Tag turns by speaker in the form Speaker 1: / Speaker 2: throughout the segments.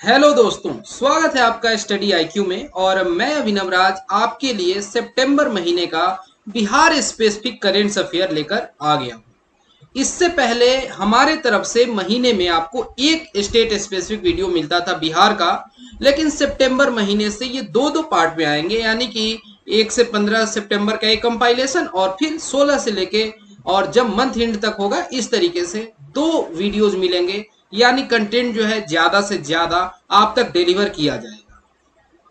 Speaker 1: Hello दोस्तों, स्वागत है आपका स्टडी आईक्यू में। और मैं अभिनव राज आपके लिए सितंबर महीने का बिहार स्पेसिफिक करेंट अफेयर लेकर आ गया हूँ। इससे पहले हमारे तरफ से महीने में आपको एक स्टेट स्पेसिफिक वीडियो मिलता था बिहार का, लेकिन सितंबर महीने से ये दो दो पार्ट में आएंगे, यानी कि 1 से 15 सितंबर का एक कंपाइलेशन और फिर 16 से लेके और जब मंथ एंड तक होगा इस तरीके से दो वीडियोज मिलेंगे। यानी कंटेंट जो है ज्यादा से ज्यादा आप तक डिलीवर किया जाएगा।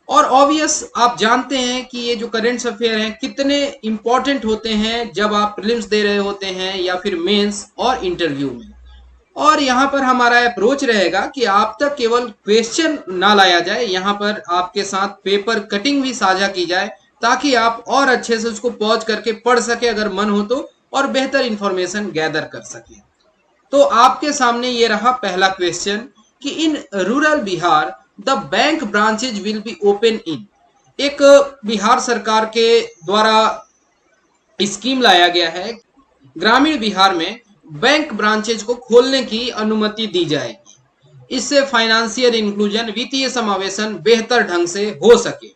Speaker 1: और ऑब्वियस आप जानते हैं कि ये जो करेंट अफेयर हैं कितने इंपॉर्टेंट होते हैं जब आप प्रीलिम्स दे रहे होते हैं या फिर मेंस और इंटरव्यू में। और यहाँ पर हमारा अप्रोच रहेगा कि आप तक केवल क्वेश्चन ना लाया जाए, यहाँ पर आपके साथ पेपर कटिंग भी साझा की जाए ताकि आप और अच्छे से उसको पॉज करके पढ़ सके अगर मन हो तो, और बेहतर इंफॉर्मेशन गैदर कर सके। तो आपके सामने ये रहा पहला क्वेश्चन कि in rural Bihar the bank branches will be open in. एक बिहार सरकार के द्वारा स्कीम लाया गया है, ग्रामीण बिहार में बैंक ब्रांचेज को खोलने की अनुमति दी जाएगी। इससे फाइनेंशियल इंक्लूजन, वित्तीय समावेशन बेहतर ढंग से हो सके।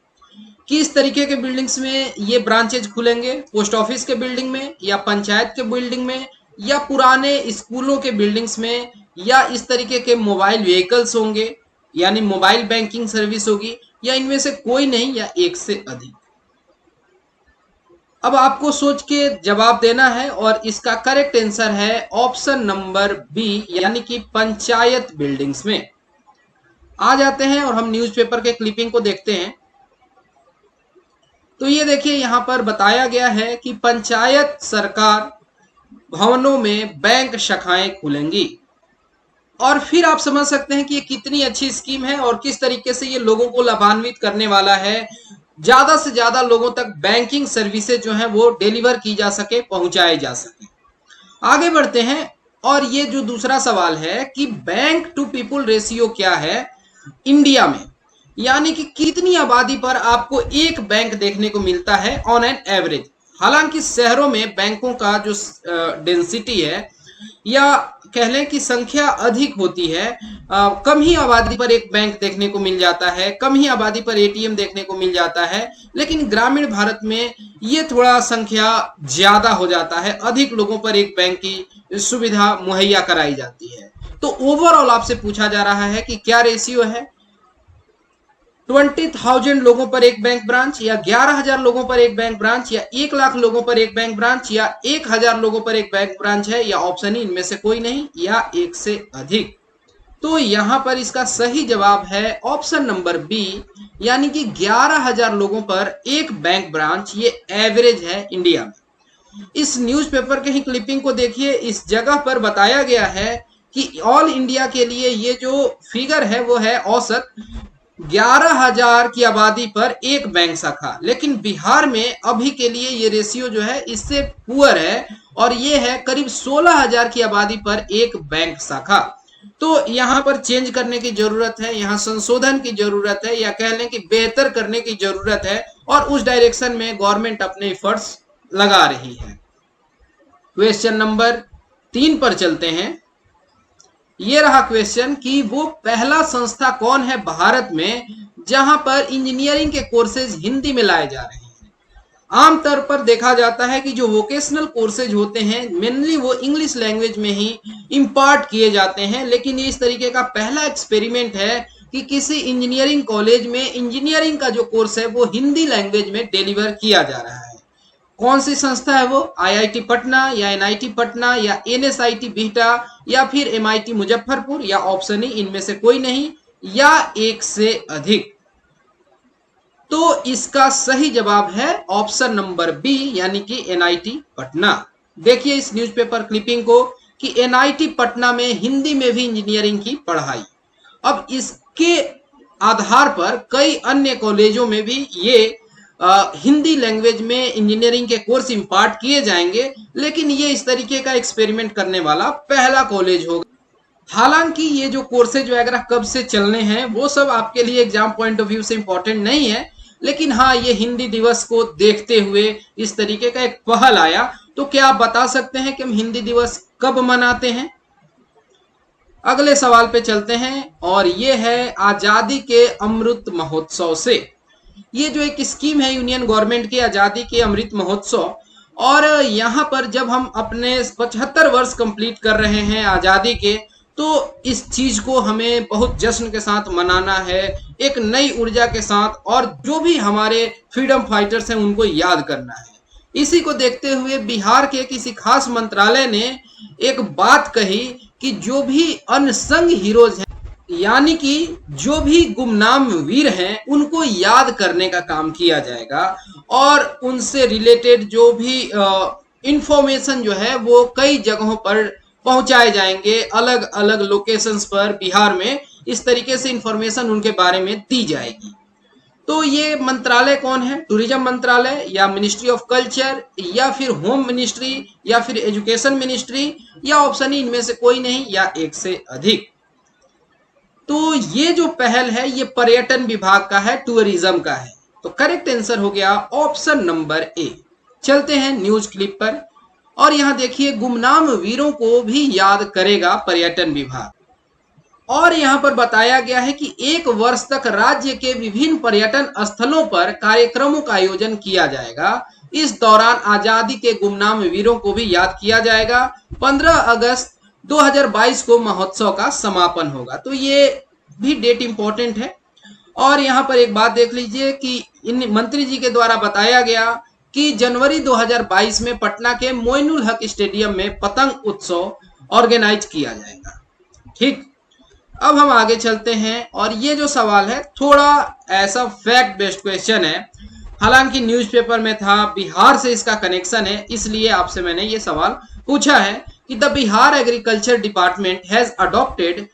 Speaker 1: किस तरीके के बिल्डिंग्स में ये ब्रांचेज खुलेंगे? पोस्ट ऑफिस के बिल्डिंग में, या पंचायत के बिल्डिंग में, या पुराने स्कूलों के बिल्डिंग्स में, या इस तरीके के मोबाइल व्हीकल्स होंगे यानी मोबाइल बैंकिंग सर्विस होगी, या इनमें से कोई नहीं, या एक से अधिक। अब आपको सोच के जवाब देना है और इसका करेक्ट आंसर है ऑप्शन नंबर बी, यानी कि पंचायत बिल्डिंग्स में। आ जाते हैं और हम न्यूज़पेपर के क्लिपिंग को देखते हैं। तो ये देखिए, यहाँ पर बताया गया है कि पंचायत सरकार भवनों में बैंक शाखाएं खुलेंगी। और फिर आप समझ सकते हैं कि ये कितनी अच्छी स्कीम है और किस तरीके से ये लोगों को लाभान्वित करने वाला है। ज्यादा से ज्यादा लोगों तक बैंकिंग सर्विसेज जो है वो डिलीवर की जा सके, पहुंचाए जा सके। आगे बढ़ते हैं और ये जो दूसरा सवाल है कि बैंक टू पीपुल रेशियो क्या है इंडिया में, यानी कि कितनी आबादी पर आपको एक बैंक देखने को मिलता है ऑन एन एवरेज। हालांकि शहरों में बैंकों का जो डेंसिटी है या कह लें कि संख्या अधिक होती है, कम ही आबादी पर एक बैंक देखने को मिल जाता है, कम ही आबादी पर एटीएम देखने को मिल जाता है। लेकिन ग्रामीण भारत में ये थोड़ा संख्या ज्यादा हो जाता है, अधिक लोगों पर एक बैंक की सुविधा मुहैया कराई जाती है। तो ओवरऑल आपसे पूछा जा रहा है कि क्या रेशियो है? 20,000 लोगों पर एक बैंक ब्रांच, या 11,000 लोगों पर एक बैंक ब्रांच, या 1 लाख लोगों पर एक बैंक ब्रांच, या 1,000 लोगों पर एक बैंक ब्रांच है, या ऑप्शन ही इनमें से कोई नहीं, या एक से अधिक। तो यहां पर इसका सही जवाब है ऑप्शन नंबर बी, यानी कि 11,000 लोगों पर एक बैंक ब्रांच। ये एवरेज है इंडिया में। इस न्यूज़पेपर के ही क्लिपिंग को देखिए, इस जगह पर बताया गया है कि ऑल इंडिया के लिए ये जो फिगर है वो है औसत 11,000 की आबादी पर एक बैंक शाखा। लेकिन बिहार में अभी के लिए ये रेशियो जो है इससे पुअर है और ये है करीब 16,000 की आबादी पर एक बैंक शाखा। तो यहाँ पर चेंज करने की जरूरत है, यहाँ संशोधन की जरूरत है, या कह लें कि बेहतर करने की जरूरत है, और उस डायरेक्शन में गवर्नमेंट अपने एफर्ट्स लगा रही है। क्वेश्चन नंबर 3 पर चलते हैं। ये रहा क्वेश्चन कि वो पहला संस्था कौन है भारत में जहां पर इंजीनियरिंग के कोर्सेज हिंदी में लाए जा रहे हैं। आमतौर पर देखा जाता है कि जो वोकेशनल कोर्सेज होते हैं मेनली वो इंग्लिश लैंग्वेज में ही इम्पार्ट किए जाते हैं, लेकिन ये इस तरीके का पहला एक्सपेरिमेंट है कि किसी इंजीनियरिंग कॉलेज में इंजीनियरिंग का जो कोर्स है वो हिंदी लैंग्वेज में डिलीवर किया जा रहा है। कौन सी संस्था है वो? आईआईटी पटना, या एनआईटी पटना, या एनएसआईटी बिहटा, या फिर एमआईटी मुजफ्फरपुर, या ऑप्शन ही इनमें से कोई नहीं, या एक से अधिक। तो इसका सही जवाब है ऑप्शन नंबर बी, यानी कि एनआईटी पटना। देखिए इस न्यूज़पेपर क्लिपिंग को कि एनआईटी पटना में हिंदी में भी इंजीनियरिंग की पढ़ाई। अब इसके आधार पर कई अन्य कॉलेजों में भी ये हिंदी लैंग्वेज में इंजीनियरिंग के कोर्स इम्पार्ट किए जाएंगे, लेकिन ये इस तरीके का एक्सपेरिमेंट करने वाला पहला कॉलेज होगा। हालांकि ये जो कोर्सेज वगैरह कब से चलने हैं वो सब आपके लिए एग्जाम पॉइंट ऑफ व्यू से इंपॉर्टेंट नहीं है, लेकिन हाँ ये हिंदी दिवस को देखते हुए इस तरीके का एक पहल आया। तो क्या आप बता सकते हैं कि हम हिंदी दिवस कब मनाते हैं? अगले सवाल पे चलते हैं और ये है आजादी के अमृत महोत्सव से। ये जो एक स्कीम है यूनियन गवर्नमेंट की आजादी के अमृत महोत्सव, और यहाँ पर जब हम अपने 75 वर्ष कंप्लीट कर रहे हैं आजादी के, तो इस चीज को हमें बहुत जश्न के साथ मनाना है, एक नई ऊर्जा के साथ, और जो भी हमारे फ्रीडम फाइटर्स हैं उनको याद करना है। इसी को देखते हुए बिहार के किसी खास मंत्रालय ने एक बात कही कि जो भी अनसंग हीरोज हैं, यानी कि जो भी गुमनाम वीर हैं, उनको याद करने का काम किया जाएगा और उनसे रिलेटेड जो भी इंफॉर्मेशन जो है वो कई जगहों पर पहुंचाए जाएंगे, अलग अलग लोकेशंस पर बिहार में इस तरीके से इंफॉर्मेशन उनके बारे में दी जाएगी। तो ये मंत्रालय कौन है? टूरिज्म मंत्रालय, या मिनिस्ट्री ऑफ कल्चर, या फिर होम मिनिस्ट्री, या फिर एजुकेशन मिनिस्ट्री, या ऑप्शन इनमें से कोई नहीं, या एक से अधिक। तो ये जो पहल है ये पर्यटन विभाग का है, टूरिज्म का है। तो करेक्ट आंसर हो गया ऑप्शन नंबर ए। चलते हैं न्यूज क्लिप पर, और यहां देखिए गुमनाम वीरों को भी याद करेगा पर्यटन विभाग। और यहां पर बताया गया है कि 1 वर्ष तक राज्य के विभिन्न पर्यटन स्थलों पर कार्यक्रमों का आयोजन किया जाएगा। इस दौरान आजादी के गुमनाम वीरों को भी याद किया जाएगा। 15 अगस्त 2022 को महोत्सव का समापन होगा। तो ये भी डेट इंपॉर्टेंट है। और यहाँ पर एक बात देख लीजिए कि इन मंत्री जी के द्वारा बताया गया कि जनवरी 2022 में पटना के मोइनुल हक स्टेडियम में पतंग उत्सव ऑर्गेनाइज किया जाएगा। ठीक, अब हम आगे चलते हैं, और ये जो सवाल है थोड़ा ऐसा फैक्ट बेस्ड क्वेश्चन है, हालांकि न्यूज़पेपर में था, बिहार से इसका कनेक्शन है, इसलिए आपसे मैंने ये सवाल पूछा है कि the Bihar agriculture department has adopted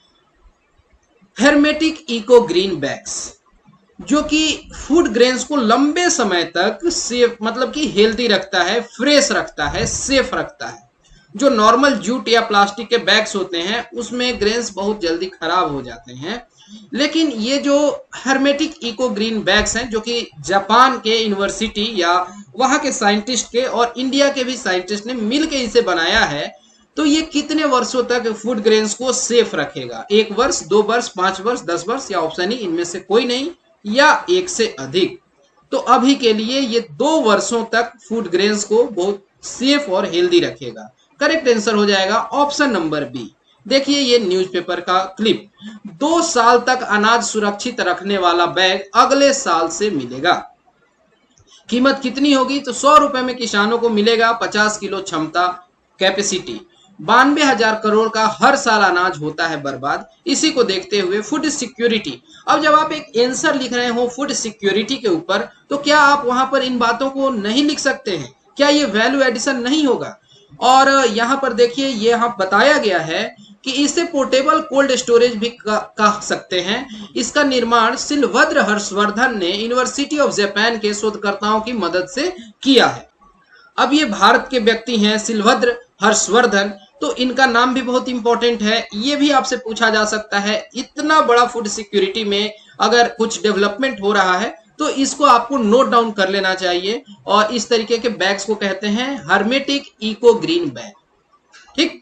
Speaker 1: hermetic eco green bags, जो कि फूड ग्रेन्स को लंबे समय तक सेफ, मतलब कि हेल्दी रखता है, फ्रेश रखता है, सेफ रखता है। जो नॉर्मल जूट या प्लास्टिक के बैग्स होते हैं उसमें ग्रेन्स बहुत जल्दी खराब हो जाते हैं, लेकिन ये जो हेर्मेटिक इको ग्रीन बैग्स हैं, जो कि जापान के यूनिवर्सिटी या वहां के साइंटिस्ट के और इंडिया के भी साइंटिस्ट ने मिलकर इसे बनाया है, तो ये कितने वर्षों तक फूड ग्रेन्स को सेफ रखेगा? 1 वर्ष, 2 वर्ष, 5 वर्ष, 10 वर्ष, या ऑप्शन ही इनमें से कोई नहीं, या एक से अधिक। तो अभी के लिए ये 2 वर्षों तक फूड ग्रेन्स को बहुत सेफ और हेल्दी रखेगा। करेक्ट आंसर हो जाएगा ऑप्शन नंबर बी। देखिए ये न्यूज़पेपर का क्लिप, 2 साल तक अनाज सुरक्षित रखने वाला बैग अगले साल से मिलेगा। कीमत कितनी होगी? तो 100 रुपए में किसानों को मिलेगा 50 किलो क्षमता कैपेसिटी। 92,000 करोड़ का हर साल अनाज होता है बर्बाद। इसी को देखते हुए फूड सिक्योरिटी, अब जब आप एक आंसर लिख रहे हो फूड सिक्योरिटी के ऊपर, तो क्या आप वहां पर इन बातों को नहीं लिख सकते हैं? क्या ये वैल्यू एडिशन नहीं होगा? और यहाँ पर देखिए ये यहाँ बताया गया है कि इसे पोर्टेबल कोल्ड स्टोरेज भी कह सकते हैं। इसका निर्माण सिलभद्र हर्षवर्धन ने यूनिवर्सिटी ऑफ जापान के शोधकर्ताओं की मदद से किया है। अब ये भारत के व्यक्ति हैं सिलभद्र हर्षवर्धन, तो इनका नाम भी बहुत इंपॉर्टेंट है। ये भी आपसे पूछा जा सकता है, इतना बड़ा फूड सिक्योरिटी में अगर कुछ डेवलपमेंट हो रहा है तो इसको आपको नोट डाउन कर लेना चाहिए। और इस तरीके के बैग्स को कहते हैं हेर्मेटिक इको ग्रीन बैग। ठीक,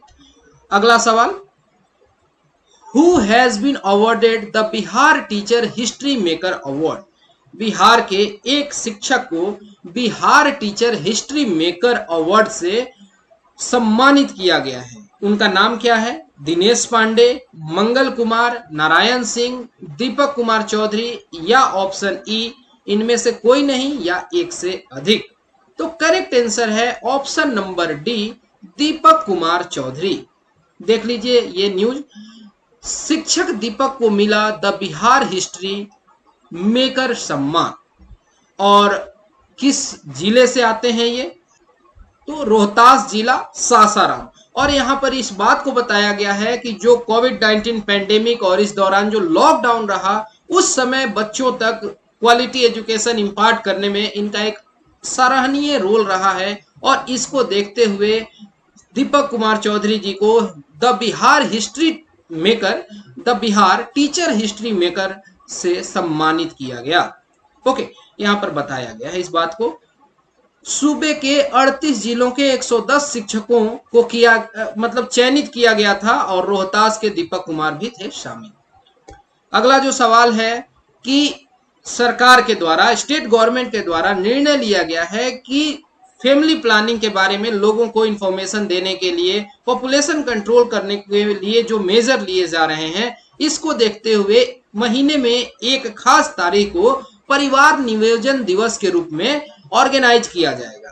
Speaker 1: अगला सवाल, who has been awarded the Bihar teacher history maker award? Bihar के एक शिक्षक को Bihar teacher history maker award से सम्मानित किया गया है। उनका नाम क्या है? दिनेश पांडे, मंगल कुमार, नारायण सिंह, दीपक कुमार चौधरी, या ऑप्शन ई इनमें से कोई नहीं, या एक से अधिक। तो करेक्ट आंसर है option number D, Deepak Kumar Chaudhary. देख लीजिए ये न्यूज, शिक्षक दीपक को मिला द बिहार हिस्ट्री मेकर सम्मान। और किस जिले से आते हैं ये? तो रोहतास जिला, सासाराम। और यहाँ पर इस बात को बताया गया है कि जो कोविड-19 पैंडेमिक और इस दौरान जो लॉकडाउन रहा, उस समय बच्चों तक क्वालिटी एजुकेशन इंपार्ट करने में इनका एक सराहनीय रोल रहा है। और इसको देखते हुए दीपक कुमार चौधरी जी को the Bihar history maker, the Bihar teacher history maker से सम्मानित किया गया। ओके, यहाँ पर बताया गया है इस बात को। सूबे के 38 जिलों के 110 शिक्षकों को मतलब चयनित किया गया था और रोहतास के दीपक कुमार भी थे शामिल। अगला जो सवाल है कि सरकार के द्वारा, स्टेट गवर्नमेंट के द्वारा निर्णय लिया गया है कि फैमिली प्लानिंग के बारे में लोगों को इंफॉर्मेशन देने के लिए, पॉपुलेशन कंट्रोल करने के लिए जो मेजर लिए जा रहे हैं, इसको देखते हुए महीने में एक खास तारीख को परिवार नियोजन दिवस के रूप में ऑर्गेनाइज किया जाएगा।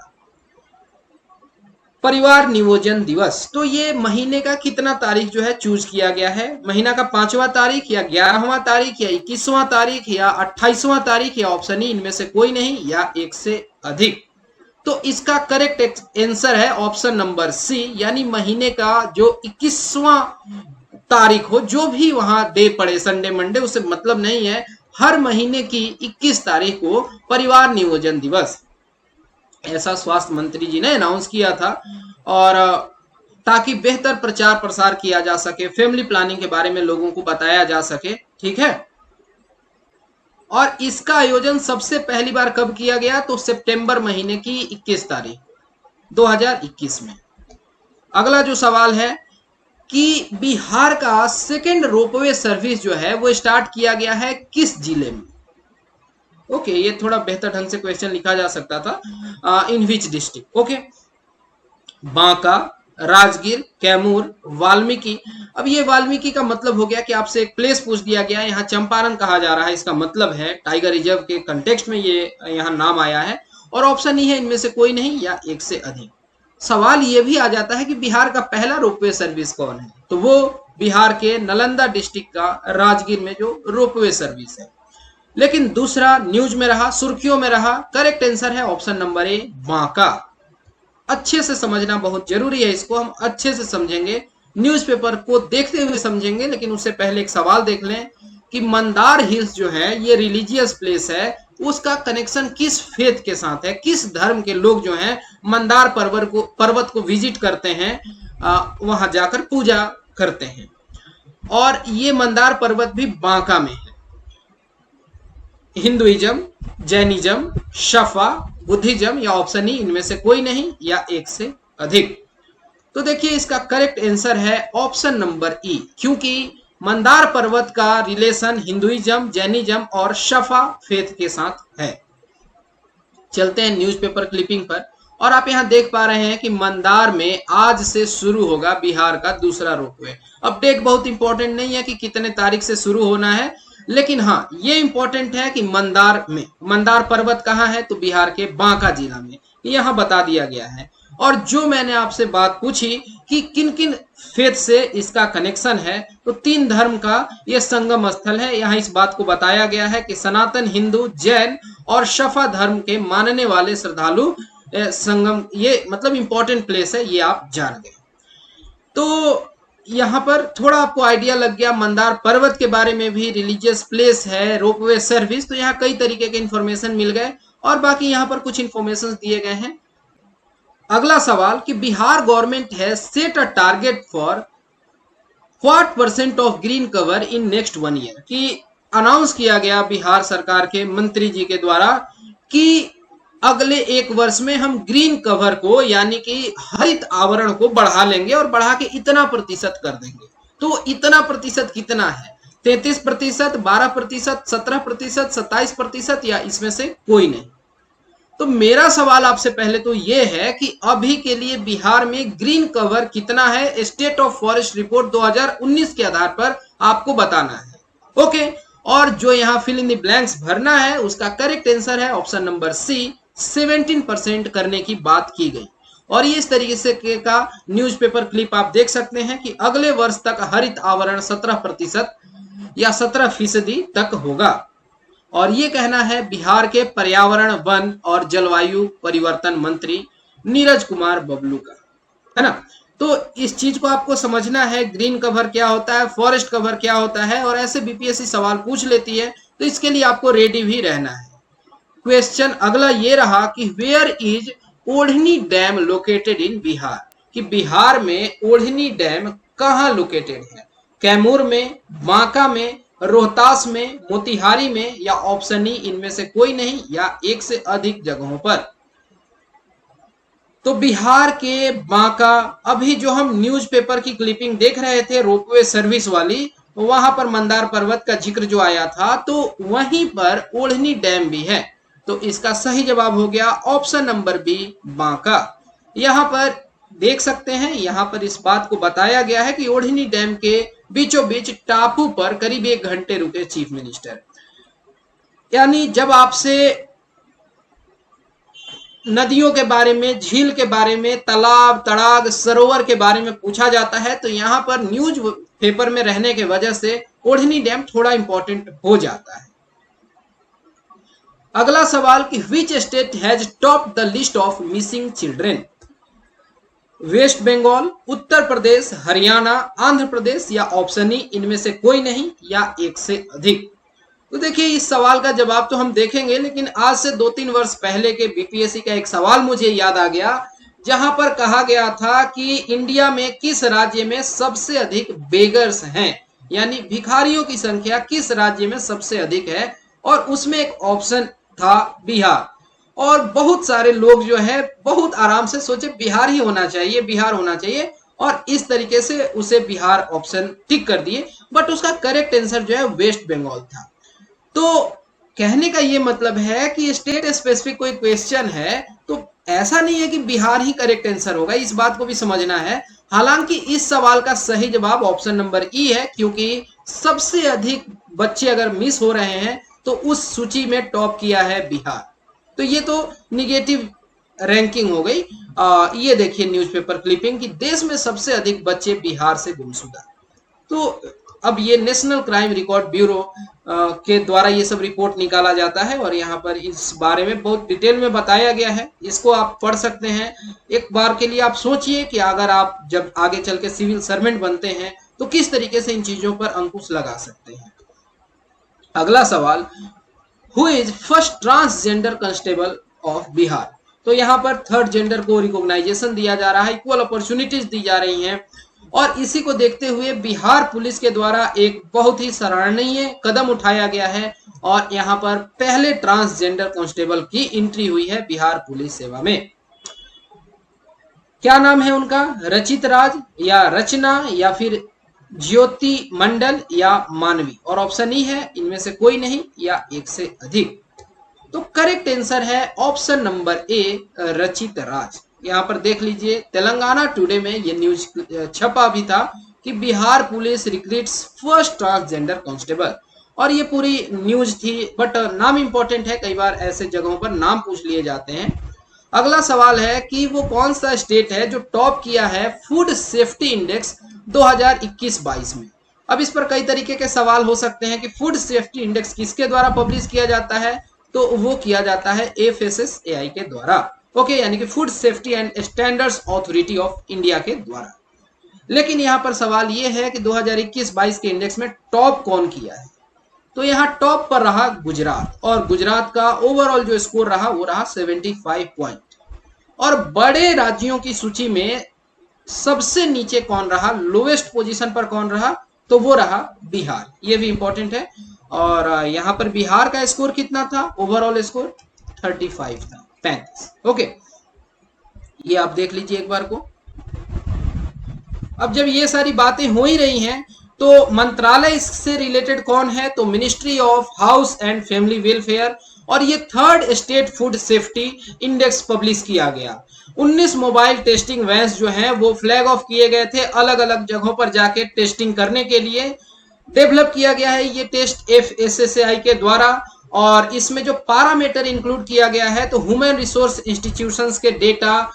Speaker 1: परिवार नियोजन दिवस, तो ये महीने का कितना तारीख जो है चूज किया गया है? महीना का 5वां तारीख या 11वां तारीख या 21वां तारीख या 28वां तारीख या ऑप्शन ई इनमें से कोई नहीं या एक से अधिक। तो इसका करेक्ट आंसर है ऑप्शन नंबर सी, यानी महीने का जो 21वां तारीख हो, जो भी वहां डे पड़े, संडे मंडे, उससे मतलब नहीं है, हर महीने की 21 तारीख को परिवार नियोजन दिवस, ऐसा स्वास्थ्य मंत्री जी ने अनाउंस किया था, और ताकि बेहतर प्रचार प्रसार किया जा सके, फैमिली प्लानिंग के बारे में लोगों को बताया जा सके। ठीक है, और इसका आयोजन सबसे पहली बार कब किया गया? तो सितंबर महीने की 21 तारीख 2021 में। अगला जो सवाल है कि बिहार का सेकेंड रोपवे सर्विस जो है वो स्टार्ट किया गया है किस जिले में? ओके, ये थोड़ा बेहतर ढंग से क्वेश्चन लिखा जा सकता था, in which district. Okay, Banka, Rajgir, Kaimur, Valmiki. अब ये वाल्मीकि का मतलब हो गया कि आपसे एक प्लेस पूछ दिया गया, यहाँ चंपारण कहा जा रहा है, इसका मतलब है टाइगर रिजर्व के कंटेक्स्ट में ये यहाँ नाम आया है, और ऑप्शन ई है इनमें से कोई नहीं या एक से अधिक। सवाल ये भी आ जाता है कि बिहार का पहला रोपवे सर्विस कौन है? तो वो बिहार के नालंदा डिस्ट्रिक्ट का राजगीर में जो रोपवे सर्विस है। लेकिन दूसरा न्यूज में रहा, सुर्खियों में रहा, करेक्ट आंसर है ऑप्शन नंबर ए, बांका। अच्छे से समझना बहुत जरूरी है, इसको हम अच्छे से समझेंगे, न्यूज़पेपर को देखते हुए समझेंगे। लेकिन उससे पहले एक सवाल देख लें कि मंदार हिल्स जो है ये रिलीजियस प्लेस है, उसका कनेक्शन किस फेथ के साथ है? किस धर्म के लोग जो हैं मंदार पर्वत को विजिट करते हैं, वहां जाकर पूजा करते हैं, और ये मंदार पर्वत भी बांका में है। हिंदुइज्म, जैनिज्म, शफा, बुद्धिज्म या ऑप्शन ई इनमें से कोई नहीं या एक से अधिक। तो देखिए इसका करेक्ट आंसर है ऑप्शन नंबर ई, क्योंकि मंदार पर्वत का रिलेशन हिंदुइज्म, जैनिज्म और शफा फेथ के साथ है। चलते हैं न्यूज़पेपर क्लिपिंग पर, और आप यहां देख पा रहे हैं कि मंदार में आज से शुरू होगा बिहार का दूसरा रोपवे। अब डेट बहुत इंपॉर्टेंट नहीं है कि कितने तारीख से शुरू होना है, लेकिन हाँ ये इंपॉर्टेंट है कि मंदार पर्वत कहाँ है? तो बिहार के बांका जिला में, यहां बता दिया गया है। और जो मैंने आपसे बात पूछी कि किन किन फेथ से इसका कनेक्शन है, तो 3 धर्म का यह संगम स्थल है। यहाँ इस बात को बताया गया है कि सनातन हिंदू, जैन और शफा धर्म के मानने वाले श्रद्धालु संगम, ये मतलब इंपॉर्टेंट प्लेस है, ये आप जान गए। तो यहाँ पर थोड़ा आपको आइडिया लग गया, मंदार पर्वत के बारे में भी, रिलीजियस प्लेस है, रोपवे सर्विस, तो यहाँ कई तरीके के इंफॉर्मेशन मिल गए, और बाकी यहाँ पर कुछ इंफॉर्मेशन दिए गए हैं। अगला सवाल कि बिहार गवर्नमेंट है set a target for what % of green cover in next 1 year, कि अनाउंस किया गया बिहार सरकार के मंत्री जी के द्वारा कि अगले 1 वर्ष में हम ग्रीन कवर को, यानी कि हरित आवरण को बढ़ा लेंगे और बढ़ा के इतना % कर देंगे। तो इतना प्रतिशत कितना है? 33%, 12%, 17%, 27% या इसमें से कोई नहीं। तो मेरा सवाल आपसे पहले तो ये है कि अभी के लिए बिहार में ग्रीन कवर कितना है? स्टेट ऑफ फॉरेस्ट रिपोर्ट 2019 के आधार पर आपको बताना है। ओके, और जो यहाँ फिल इन द ब्लैंक्स भरना है उसका करेक्ट आंसर है ऑप्शन नंबर सी, 17% करने की बात की गई। और ये इस तरीके से का न्यूज़पेपर क्लिप आप देख सकते हैं कि अगले वर्ष तक हरित आवरण 17% या 17% तक होगा। और ये कहना है बिहार के पर्यावरण, वन और जलवायु परिवर्तन मंत्री नीरज कुमार बबलू का, है ना। तो इस चीज को आपको समझना है, ग्रीन कवर क्या होता है, फॉरेस्ट कवर क्या होता है, और ऐसे बीपीएससी सवाल पूछ लेती है, तो इसके लिए आपको रेडी भी रहना है। क्वेश्चन अगला ये रहा कि वेयर इज ओढ़नी डैम लोकेटेड इन बिहार, कि बिहार में ओढ़नी डैम कहाँ लोकेटेड है? कैमूर में, बांका में, रोहतास में, मोतिहारी में या ऑप्शन ई इनमें से कोई नहीं या एक से अधिक जगहों पर। तो बिहार के बांका, अभी जो हम न्यूज़पेपर की क्लिपिंग देख रहे थे रोपवे सर्विस वाली, वहां पर मंदार पर्वत का जिक्र जो आया था, तो वहीं पर ओढ़नी डैम भी है। तो इसका सही जवाब हो गया ऑप्शन नंबर बी, बांका। यहां पर देख सकते हैं, यहां पर इस बात को बताया गया है कि ओढ़नी डैम के बीचों बीच टापू पर करीब 1 घंटे रुके चीफ मिनिस्टर। यानी जब आपसे नदियों के बारे में, झील के बारे में, तालाब, तड़ाग, सरोवर के बारे में पूछा जाता है, तो यहां पर न्यूज पेपर में रहने की वजह से ओढ़नी डैम थोड़ा इंपॉर्टेंट हो जाता है। अगला सवाल कि which state has top the list of missing children? West Bengal, Uttar Pradesh, Haryana, Andhra Pradesh या ऑप्शन ई इनमें से कोई नहीं या एक से अधिक? तो देखिए, इस सवाल का जवाब तो हम देखेंगे, लेकिन आज से 2-3 वर्ष पहले के बीपीएससी का एक सवाल मुझे याद आ गया, जहां पर कहा गया था कि इंडिया में किस राज्य में सबसे अधिक बेगर्स हैं, यानी भिखारियों की संख्या किस राज्य में सबसे अधिक है, और उसमें एक ऑप्शन था बिहार। और बहुत सारे लोग जो है बहुत आराम से सोचे बिहार ही होना चाहिए, बिहार होना चाहिए, और इस तरीके से उसे बिहार ऑप्शन टिक कर दिए, बट उसका करेक्ट आंसर जो है वेस्ट बंगाल था। तो कहने का ये मतलब है कि स्टेट स्पेसिफिक कोई क्वेश्चन है तो ऐसा नहीं है कि बिहार ही करेक्ट आंसर होगा, इस बात को भी समझना है। हालांकि इस सवाल का सही जवाब ऑप्शन नंबर ई है, क्योंकि सबसे अधिक बच्चे अगर मिस हो रहे हैं तो उस सूची में टॉप किया है बिहार। तो ये तो निगेटिव रैंकिंग हो गई। ये देखिए न्यूज़पेपर क्लिपिंग कि देश में सबसे अधिक बच्चे बिहार से गुमशुदा। तो अब ये नेशनल क्राइम रिकॉर्ड ब्यूरो के द्वारा ये सब रिपोर्ट निकाला जाता है, और यहाँ पर इस बारे में बहुत डिटेल में बताया गया है, इसको आप पढ़ सकते हैं। एक बार के लिए आप सोचिए कि अगर आप जब आगे चल के सिविल सर्वेंट बनते हैं तो किस तरीके से इन चीजों पर अंकुश लगा सकते हैं। अगला सवाल, who is first transgender constable of Bihar? तो यहाँ पर थर्ड जेंडर को रिकॉग्नाइजेशन दिया जा रहा है, इक्वल अपॉर्चुनिटीज दी जा रही हैं, और इसी को देखते हुए बिहार पुलिस के द्वारा एक बहुत ही सराहनीय कदम उठाया गया है, और यहाँ पर पहले ट्रांसजेंडर कांस्टेबल की एंट्री हुई है बिहार पुलिस सेवा में। क्या नाम है उनका? रचित राज या रचना या फिर ज्योति मंडल या मानवी? और ऑप्शन ई है इनमें से कोई नहीं या एक से अधिक। तो करेक्ट आंसर है ऑप्शन नंबर ए, रचित राज। यहाँ पर देख लीजिए, तेलंगाना टुडे में ये न्यूज छपा भी था कि Bihar police recruits first transgender constable, और ये पूरी न्यूज थी, बट नाम इंपॉर्टेंट है, कई बार ऐसे जगहों पर नाम पूछ लिए जाते हैं। अगला सवाल है कि वो कौन सा स्टेट है जो टॉप किया है फूड सेफ्टी इंडेक्स 2021-22 में? अब इस पर कई तरीके के सवाल हो सकते हैं कि फूड सेफ्टी इंडेक्स किसके द्वारा पब्लिश किया जाता है, तो वो किया जाता है FSSAI के द्वारा, ओके, यानी कि food safety and standards authority of India के द्वारा। लेकिन यहाँ पर सवाल ये है कि 2021-22 के इंडेक्स में टॉप कौन किया है? तो यहाँ टॉप पर रहा गुजरात, और गुजरात का ओवरऑल जो स्कोर रहा वो रहा 75 पॉइंट। और बड़े राज्यों की सूची में सबसे नीचे कौन रहा, लोवेस्ट पोजीशन पर कौन रहा, तो वो रहा बिहार। ये भी इंपॉर्टेंट है। और यहाँ पर बिहार का स्कोर कितना था? ओवरऑल स्कोर 35 था, 35। ओके, ये आप देख लीजिए एक बार को। अब जब ये सारी बातें हो ही रही हैं तो मंत्रालय इससे रिलेटेड कौन है? तो ministry of house and family welfare, और ये third state food safety index publish किया गया। 19 मोबाइल टेस्टिंग वैन्स जो हैं वो फ्लैग ऑफ किए गए थे अलग अलग जगहों पर जाके टेस्टिंग करने के लिए। डेवलप किया गया है ये टेस्ट FSSAI के द्वारा, और इसमें जो पैरामीटर इंक्लूड किया गया है तो ह्यूमन रिसोर्स इंस्टीट्यूशंस के डेटा,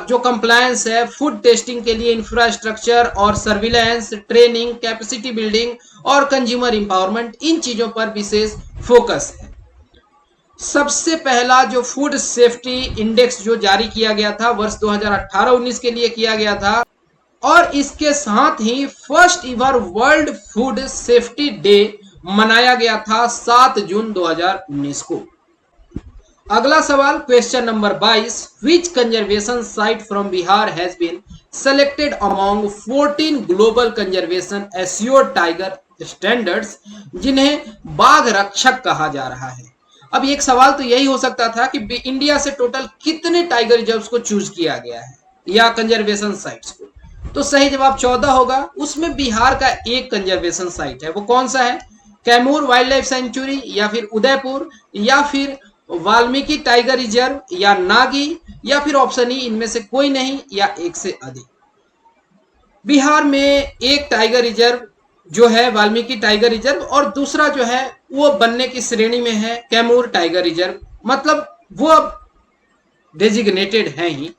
Speaker 1: जो कंप्लायंस है, फूड टेस्टिंग के लिए इंफ्रास्ट्रक्चर और सर्विलांस, ट्रेनिंग, कैपेसिटी बिल्डिंग और कंज्यूमर एम्पावरमेंट, इन चीजों पर विशेष फोकस है। सबसे पहला जो फूड सेफ्टी इंडेक्स जो जारी किया गया था वर्ष 2018-19 के लिए किया गया था, और इसके साथ ही first ever world food safety day मनाया गया था 7 जून 2019 को। अगला सवाल, question number 22, which conservation site from Bihar has been selected among 14 global conservation assured tiger standards, जिन्हें बाघ रक्षक कहा जा रहा है? अब एक सवाल तो यही हो सकता था कि इंडिया से टोटल कितने टाइगर रिजर्व्स को चूज किया गया है या कंजर्वेशन साइट्स को, तो सही जवाब 14 होगा। उसमें बिहार का एक कंजर्वेशन साइट है, वो कौन सा है? कैमूर वाइल्ड लाइफ सेंचुरी, या फिर उदयपुर, या फिर वाल्मीकि टाइगर रिजर्व, या नागी, या फिर ऑप्शन ई इनमें से कोई नहीं या एक से अधिक। बिहार में एक टाइगर रिजर्व जो है वाल्मीकि टाइगर रिजर्व, और दूसरा जो है वो बनने की श्रेणी में है कैमूर टाइगर रिजर्व, मतलब वो अब डेजिग्नेटेड है ही।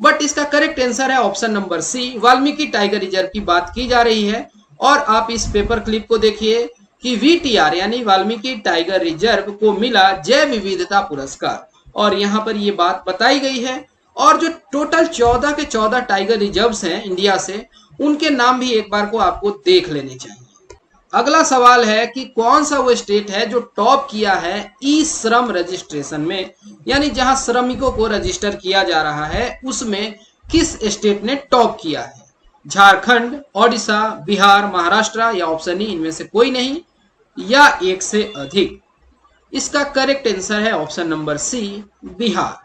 Speaker 1: बट इसका करेक्ट आंसर है option number C, Valmiki tiger reserve की बात की जा रही है। और आप इस पेपर क्लिप को देखिए कि वीटीआर यानी वाल्मीकि टाइगर रिजर्व को मिला जैव विविधता पुरस्कार, और यहाँ पर ये बात बताई गई है। और जो टोटल 14 के 14 टाइगर रिजर्व्स हैं इंडिया से, उनके नाम भी एक बार को आपको देख लेने चाहिए। अगला सवाल है कि कौन सा वो स्टेट है जो टॉप किया है ई श्रम रजिस्ट्रेशन में, यानी जहां श्रमिकों को रजिस्टर किया जा रहा है उसमें किस स्टेट ने टॉप किया है? झारखंड, ओडिशा, बिहार, महाराष्ट्र या ऑप्शन ई इनमें से कोई नहीं या एक से अधिक। इसका करेक्ट आंसर है ऑप्शन नंबर सी, बिहार।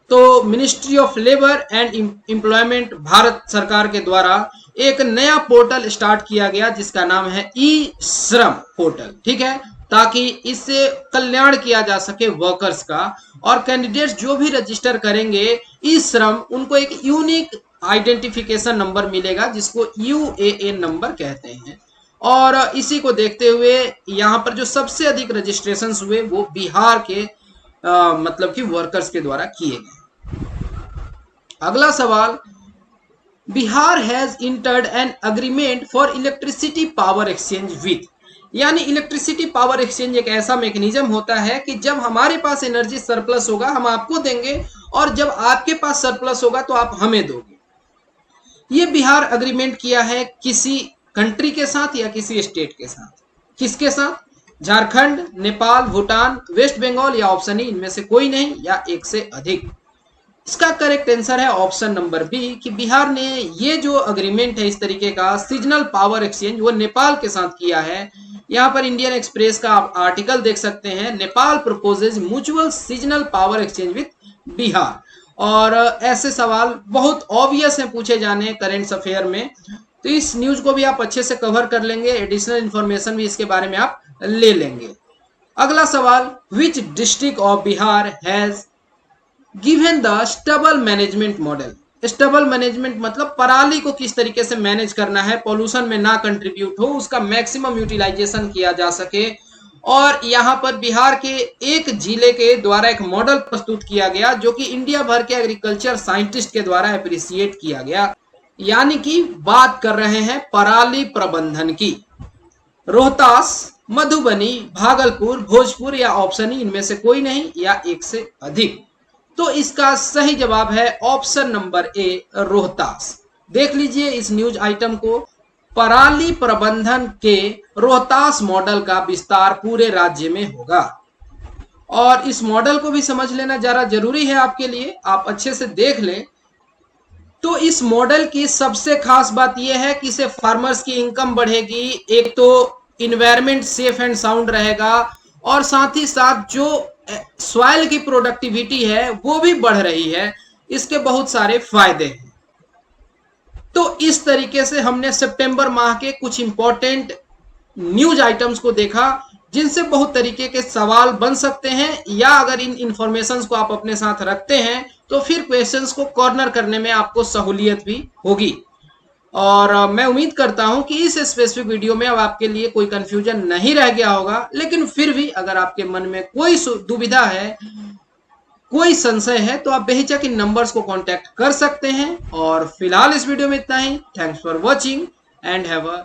Speaker 1: तो ministry of labour and employment Bharat सरकार के द्वारा एक नया पोर्टल स्टार्ट किया गया जिसका नाम है ई श्रम पोर्टल, ठीक है, ताकि इससे कल्याण किया जा सके वर्कर्स का। और कैंडिडेट्स जो भी रजिस्टर करेंगे ई श्रम, उनको एक यूनिक आइडेंटिफिकेशन नंबर मिलेगा जिसको यूएएन नंबर कहते हैं। और इसी को देखते हुए यहाँ पर जो सबसे अधिक रजिस्ट्रेशन हुए वो बिहार के मतलब कि वर्कर्स के द्वारा किए गए। अगला सवाल, Bihar has entered an agreement for electricity power exchange with, यानी इलेक्ट्रिसिटी पावर एक्सचेंज एक ऐसा मैकेनिज्म होता है कि जब हमारे पास एनर्जी सरप्लस होगा हम आपको देंगे, और जब आपके पास सरप्लस होगा तो आप हमें दोगे। ये बिहार अग्रीमेंट किया है किसी कंट्री के साथ या किसी स्टेट के साथ? किसके साथ? झारखंड, नेपाल, भूटान, वेस्ट बंगाल या ऑप्शन ई इनमें से कोई नहीं या एक से अधिक। इसका करेक्ट आंसर है ऑप्शन नंबर बी कि बिहार ने ये जो अग्रीमेंट है इस तरीके का सीजनल पावर एक्सचेंज वो नेपाल के साथ किया है। यहाँ पर इंडियन एक्सप्रेस का आप आर्टिकल देख सकते हैं, Nepal proposes mutual seasonal power exchange with Bihar. और ऐसे सवाल बहुत ऑब्वियस हैं पूछे जाने करेंट अफेयर में, तो इस न्यूज को भी आप अच्छे से कवर कर लेंगे, एडिशनल इंफॉर्मेशन भी इसके बारे में आप ले लेंगे। अगला सवाल, which district of Bihar has given the stubble management model. Stubble management मतलब पराली को किस तरीके से मैनेज करना है, पॉल्यूशन में ना कंट्रीब्यूट हो, उसका मैक्सिमम यूटिलाइजेशन किया जा सके। और यहाँ पर बिहार के एक जिले के द्वारा एक मॉडल प्रस्तुत किया गया जो कि इंडिया भर के एग्रीकल्चर साइंटिस्ट के द्वारा अप्रिशिएट किया गया, यानी कि बात कर रहे हैं पराली प्रबंधन की। रोहतास, मधुबनी, भागलपुर, भोजपुर या ऑप्शन ई इनमें से कोई नहीं या एक से अधिक। तो इसका सही जवाब है ऑप्शन नंबर ए, रोहतास। देख लीजिए इस न्यूज आइटम को, पराली प्रबंधन के रोहतास मॉडल का विस्तार पूरे राज्य में होगा। और इस मॉडल को भी समझ लेना जरा जरूरी है आपके लिए, आप अच्छे से देख लें। तो इस मॉडल की सबसे खास बात यह है कि इससे फार्मर्स की इनकम बढ़ेगी, एक तो इन्वायरमेंट सेफ एंड साउंड रहेगा, और साथ ही साथ जो सॉइल की प्रोडक्टिविटी है वो भी बढ़ रही है। इसके बहुत सारे फायदे हैं। तो इस तरीके से हमने सितंबर माह के कुछ इंपॉर्टेंट न्यूज आइटम्स को देखा जिनसे बहुत तरीके के सवाल बन सकते हैं, या अगर इन इंफॉर्मेशंस को आप अपने साथ रखते हैं तो फिर क्वेश्चंस को कॉर्नर करने में आपको सहूलियत भी होगी। और मैं उम्मीद करता हूं कि इस स्पेसिफिक वीडियो में अब आपके लिए कोई कंफ्यूजन नहीं रह गया होगा। लेकिन फिर भी अगर आपके मन में कोई दुविधा है, कोई संशय है, तो आप बेहिचक इन नंबर्स को कांटेक्ट कर सकते हैं। और फिलहाल इस वीडियो में इतना ही। Thanks for watching and have a